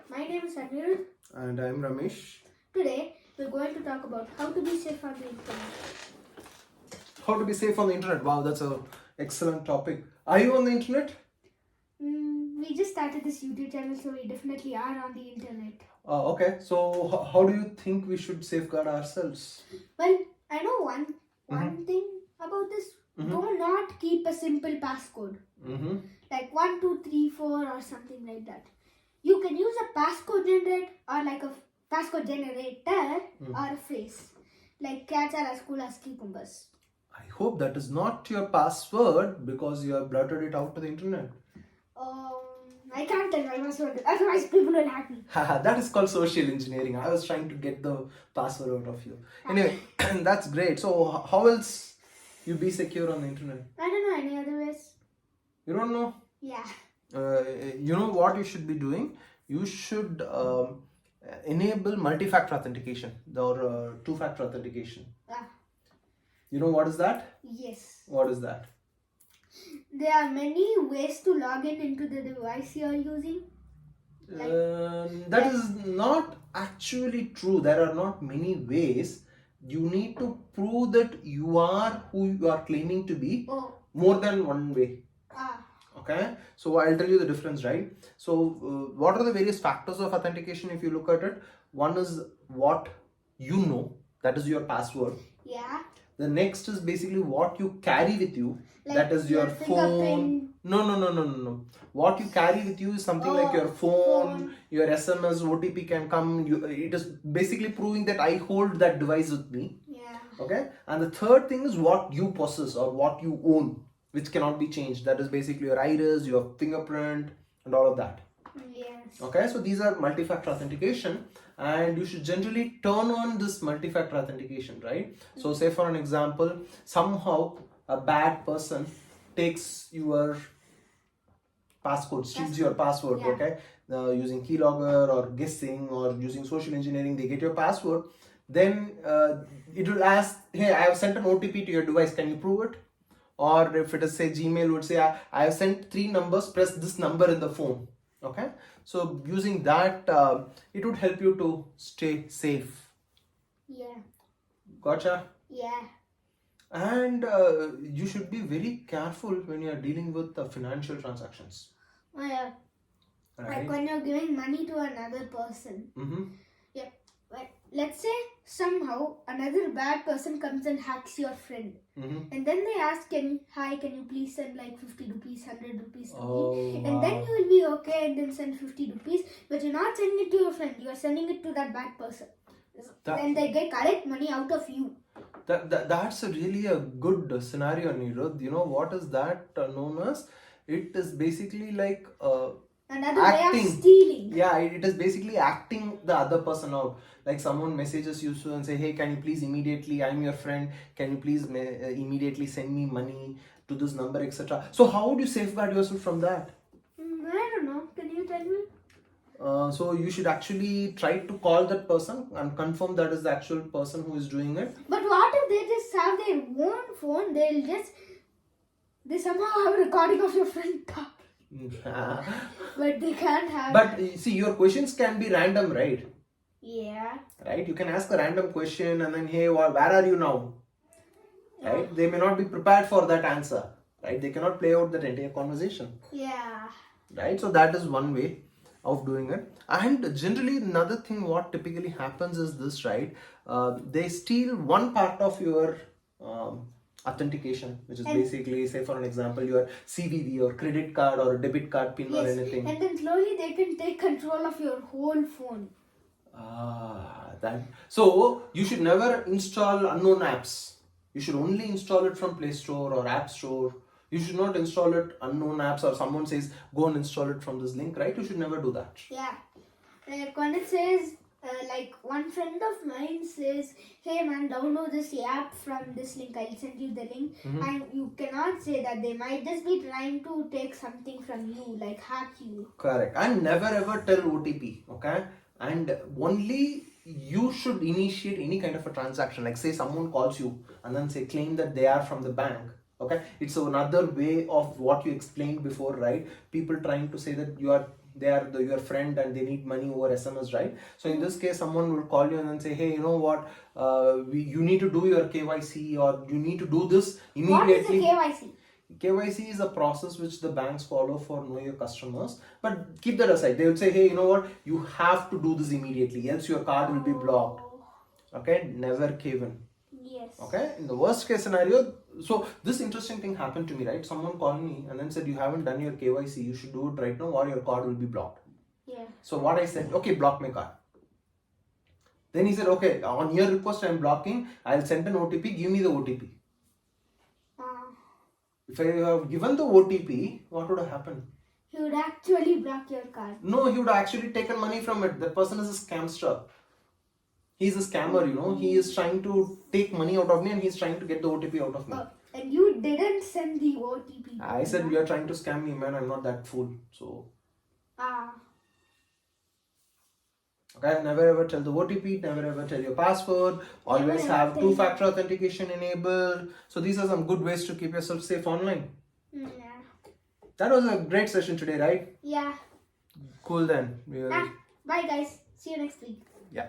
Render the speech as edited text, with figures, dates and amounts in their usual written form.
My name is Anirudh. And I'm Ramesh. Today we're going to talk about how to be safe on the internet. How to be safe on the internet? Wow, that's an excellent topic. Are you on the internet? We just started this YouTube channel, so we definitely are on the internet. Okay, so how do you think we should safeguard ourselves? Well, I know one thing about this. Do not keep a simple passcode like 1234 or something like that. You can use a passcode generator or like a passcode generator or a phrase like cats are as cool as cucumbers. I hope that is not your password because you have blurted it out to the internet. I can't tell my password, otherwise people will hack me. That is called social engineering. I was trying to get the password out of you. Anyway, that's great. So how else you be secure on the internet? I don't know any other ways. You don't know? Yeah. You know what you should be doing? You should enable multi-factor authentication or two-factor authentication. You know what is that? Yes. What is that? There are many ways to log in into the device you are using. That is not actually true. There are not many ways. You need to prove that you are who you are claiming to be more than one way. Okay, so I'll tell you the difference, right? So what are the various factors of authentication if you look at it? One is what you know, that is your password. Yeah. The next is basically what you carry with you, like that is your phone. No. What you carry with you is something like your phone, your SMS, OTP can come. It is basically proving that I hold that device with me. Yeah. Okay, and the third thing is what you possess or what you own, which cannot be changed. That is basically your iris, your fingerprint, and all of that. Yes. Okay, so these are multi-factor authentication, and you should generally turn on this multi-factor authentication, right? So say for an example, somehow a bad person takes your passcode, steals your password, okay? Using keylogger or guessing or using social engineering, they get your password. Then it will ask, hey, I have sent an OTP to your device, can you prove it? Or if it is say Gmail would say, I have sent 3 numbers, press this number in the phone. Okay, so using that, it would help you to stay safe. Yeah. Gotcha? Yeah. And you should be very careful when you are dealing with financial transactions. Oh, yeah. Right? Like when you're giving money to another person. Yeah. Like, let's say somehow another bad person comes and hacks your friend. And then they ask, can you please send like 50 rupees, 100 rupees to me? And then you will be okay and then send 50 rupees. But you're not sending it to your friend. You are sending it to that bad person. And they get collect money out of you. That's really a good scenario, Anirudh. You know what is that known as? It is basically like another way of stealing. Yeah, it is basically acting the other person out. Like someone messages you and say, hey, can you please immediately, I'm your friend, can you please immediately send me money to this number, etc. So how would you safeguard yourself from that? I don't know. Can you tell me? So you should actually try to call that person and confirm that is the actual person who is doing it. But what if they just have their own phone? They somehow have a recording of your friend talk. But they can't have. But see, your questions can be random, right? Yeah. Right? You can ask a random question and then, hey, where are you now? Right? They may not be prepared for that answer. Right? They cannot play out that entire conversation. Yeah. Right? So that is one way of doing it. And generally another thing what typically happens is this, right? They steal one part of your authentication, which is basically, say for an example, your CVV or credit card or debit card pin or anything. And then slowly they can take control of your whole phone. So you should never install unknown apps. You should only install it from Play Store or App Store. You should not install it unknown apps or someone says go and install it from this link, right? You should never do that. Yeah. Like when it says, like one friend of mine says, hey man, download this app from this link, I'll send you the link. And you cannot say that. They might just be trying to take something from you, like hack you. Correct. And never ever tell OTP, okay? And only you should initiate any kind of a transaction. Like say someone calls you and then say claim that they are from the bank. Okay, it's another way of what you explained before, right? People trying to say that you are they are your friend and they need money over SMS, right? So in this case, someone will call you and then say, hey, you know what, you need to do your KYC, or you need to do this immediately. What is a KYC? KYC is a process which the banks follow for know your customers. But keep that aside. They would say, hey, you know what, you have to do this immediately, else your card will be blocked. Okay, never cave in. Yes. Okay, in the worst case scenario, so this interesting thing happened to me, right? Someone called me and then said, you haven't done your KYC, you should do it right now or your card will be blocked. Yeah. So what I said, okay, block my card. Then he said, okay, on your request I'm blocking, I'll send an OTP, give me the OTP. If I have given the OTP, what would have happened? He would actually block your card. No, he would have actually taken money from it. That person is a scamster. He's a scammer, you know. He is trying to take money out of me and he's trying to get the OTP out of me. And you didn't send the OTP. I said, you are trying to scam me, man. I'm not that fool. So, okay, never ever tell the OTP, never ever tell your password. Always have two-factor authentication enabled. So these are some good ways to keep yourself safe online. Yeah. That was a great session today, right? Yeah. Cool then. Bye guys. See you next week. Yeah.